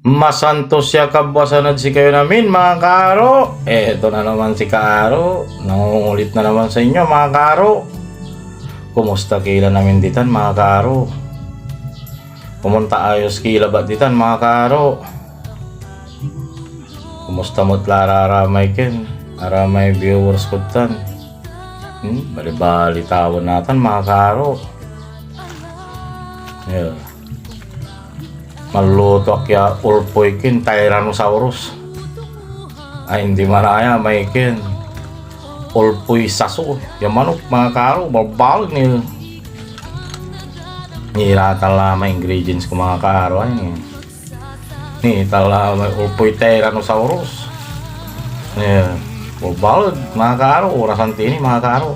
Masantos siya kabwasanad si kayo namin mga karo. Eto na naman si Karo. Nangungulit na naman sa inyo mga karo. Kumusta kila namin ditan mga karo? Pumunta ayos kila ba ditan mga karo? Kumusta mo't lararamay ken? Aramay viewers ko tan. Bali-bali tawon natin mga karo. Yeah. Maluto kaya ulpoy kin Tyrannosaurus. Ay hindi maraya may kin ulpoy saso. Yung manok mga karo babal ni niratan lang mga ingredients ko mga karo ay ni tala may ulpoy Tyrannosaurus. Yeah. Babal mga karo orasan tini mga karo.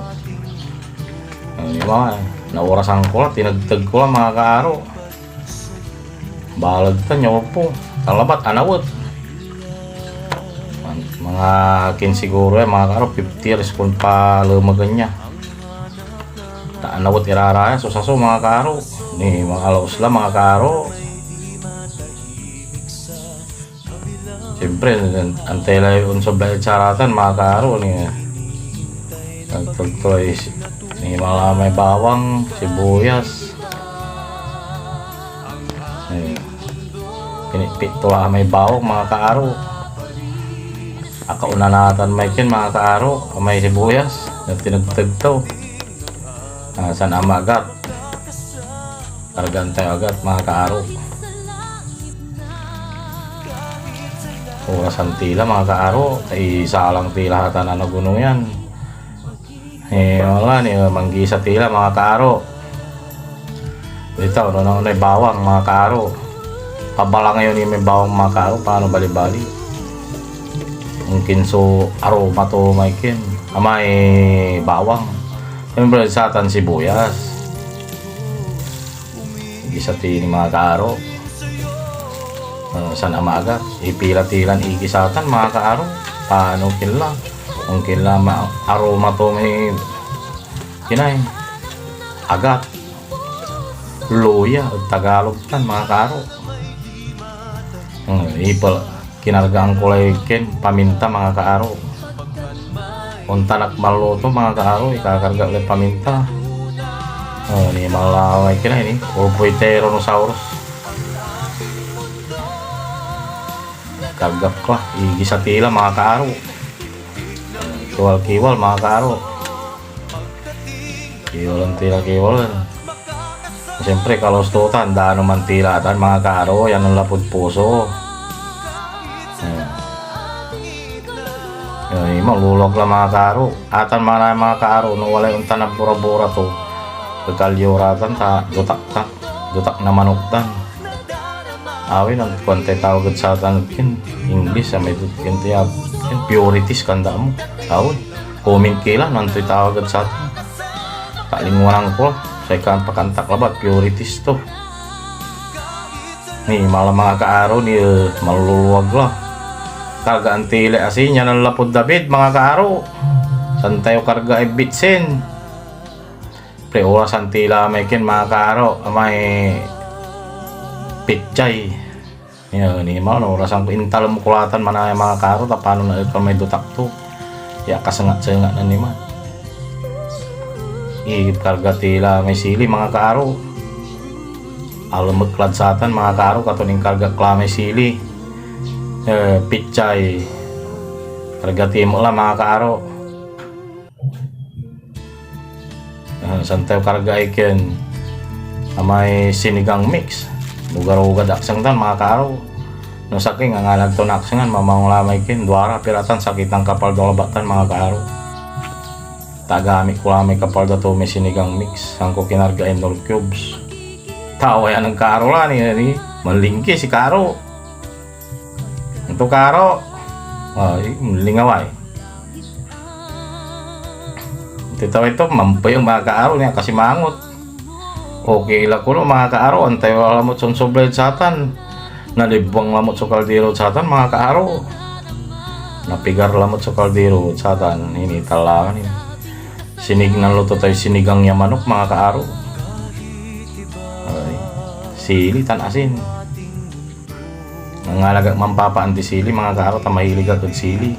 Di ba? Na orasan ko lang tinagtag ko lang mga karo. Balad ta nyo po talabat anawot mga kin siguro mga karo 50 years kung pa lumagan niya ta anawot iraraya so saso mga karo ni mga alaos lang mga karo. Siyempre antay lang yun sa bayad saratan mga karo ni nagtagtoy ni mga may bawang sibuyas. Pinipit to may bawang mga kaaro. Akauna natin may kin mga kaaro may sibuyas na tinagtag to. San amagat kargan tayo agad mga kaaro. Orasan tila mga kaaro ay salang tila hatan na gunung yan. Wala ni manggisa tila mga kaaro. Dito no na bawang mga kaaro. Pabala ngayon yung may bawang mga karo paano bali-bali mungkin so aroma to may kin may bawang siyempre satan sibuyas gisa tini mga karo. Sana maaga ipila-tilan ikisatan mga karo paano kila mungkin lang aroma to may kinay agat luya Tagalog tan mga karo. Ipal kinargaan ko lang ken paminta mga kaaro. Kung tanak maluto mga kaaro ikakarga ulit paminta. Ni malaway kina ini ulpoy Tyrannosaurus. Kargap ko igisa tila mga kaaro. Kiwal-kiwal mga kaaro. Kiwalan tila kiwalan. Siyempre kalau stotan daan naman tilatan mga kaaro yan ang lapod puso. Malulog lang mga karo atan mga karo no wala yung tanab bura-bura to kagalyuratan ta dutak na manuktan awin ang konti tawag sa atan kin English may dutin tiya purities kanda mo tawag comment kila nantoy tawag sa atan palingunan ko sa ikan pakantak labat purities to ni malam mga kaaro ni maluluwag lah kargaan tila asin yan ang lapod David mga kaaro san tayo karga ibitsin pre orasan tila may kin mga kaaro may pitchay yan ni mga orasan ko intal mo kulatan manay mga kaaro tapano na ito may dutak to ya kasangat-sangat na ni man igip karga tila may sili mga kaaro alam magkladsatan mga kaaro katuning karga klamay sili pitchay kargati mo lang mga kaaro. Santayo karga iken may sinigang mix lugar-ugad aksang tan mga kaaro no saking ang alag to na aksangan mamang lamay ken duara piratan sakitang kapal dolabatan mga kaaro tagamit ko lamay kapal dato may sinigang mix ang ko kinargain nor cubes tawa yan ng kaaro lang ni malingki si kaaro. Ito karo ay lingaway ito mampay yung mga kaaro niya kasi mangot okay lang ko no mga kaaro antay lamot son sobled satan nalibwang lamot sa kaldero satan mga kaaro napigar lamot sa kaldero satan ini talangan ini sinig na luto tayo sinigang niya manok mga kaaro ay sili tan asin Nangalagak mampapaan di sili mga kaaro, tamahilig agad sili.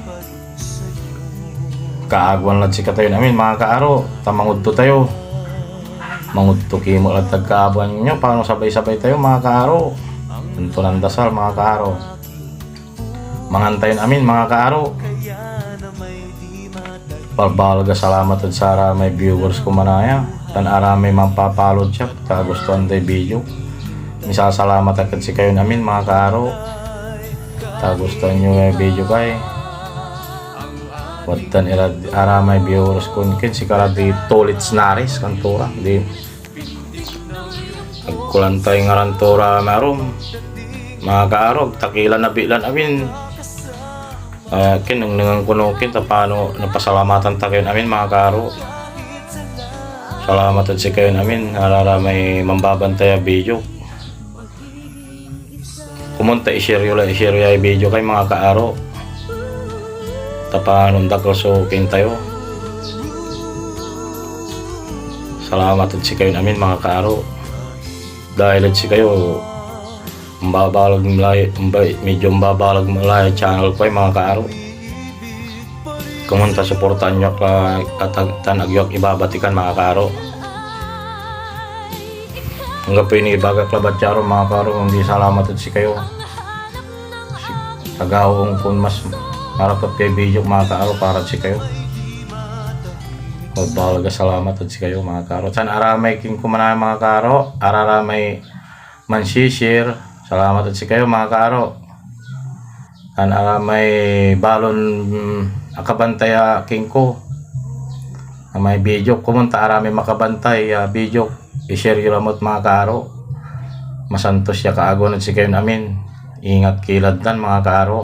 Kaagwan lang si katayon amin mga kaaro, tamangudto tayo. Mangudto kimo lang tagkaabuan nyo, paano sabay-sabay tayo mga kaaro. Tunto ng dasal mga kaaro. Mangantayin amin mga kaaro. Palbalaga salamat at sa may viewers ko manaya. Dan aramay mampapalod siya, kagustuhan tayo video. Misasalamat agad si kayo namin mga kaaro. Kagustuhan nyo yung video kay. Watan aramay viewers ko nikin si karadi tolit snaris kantura di agkulantay nga rantura marom mga kaarog takila na bilan amin kinang kunukin ta paano napasalamatan ta kayo namin mga kaaro. Salamat at si kayo namin aramay mambabantay ang video. Kumunta i-share yung video kay mga kaaro. Tapanon dakal so tayo. Salamat at si kayo namin mga kaaro. Dahil at si kayo mbabalag malay, medyo mbabalag malay channel ko ay mga kaaro. Kumunta suportahan nyo katagtan agyok ibabatikan mga kaaro. Hanggang po inibagak labat charo mga kaaro. Hindi salamat at si kayo. Tagahong kung mas harapot kay video mga kaaro para si kayo. Magbalaga salamat at si kayo mga kaaro. San aramay king kumanay mga kaaro. Araramay mansishir. Salamat at si kayo mga kaaro. San aramay balon akabantay king ko. May video kumunta aramay makabantay video. I-share yung lamot mga kaaro. Masantos ya kaagon at si kayo namin. Ingat kilad dan mga kaaro.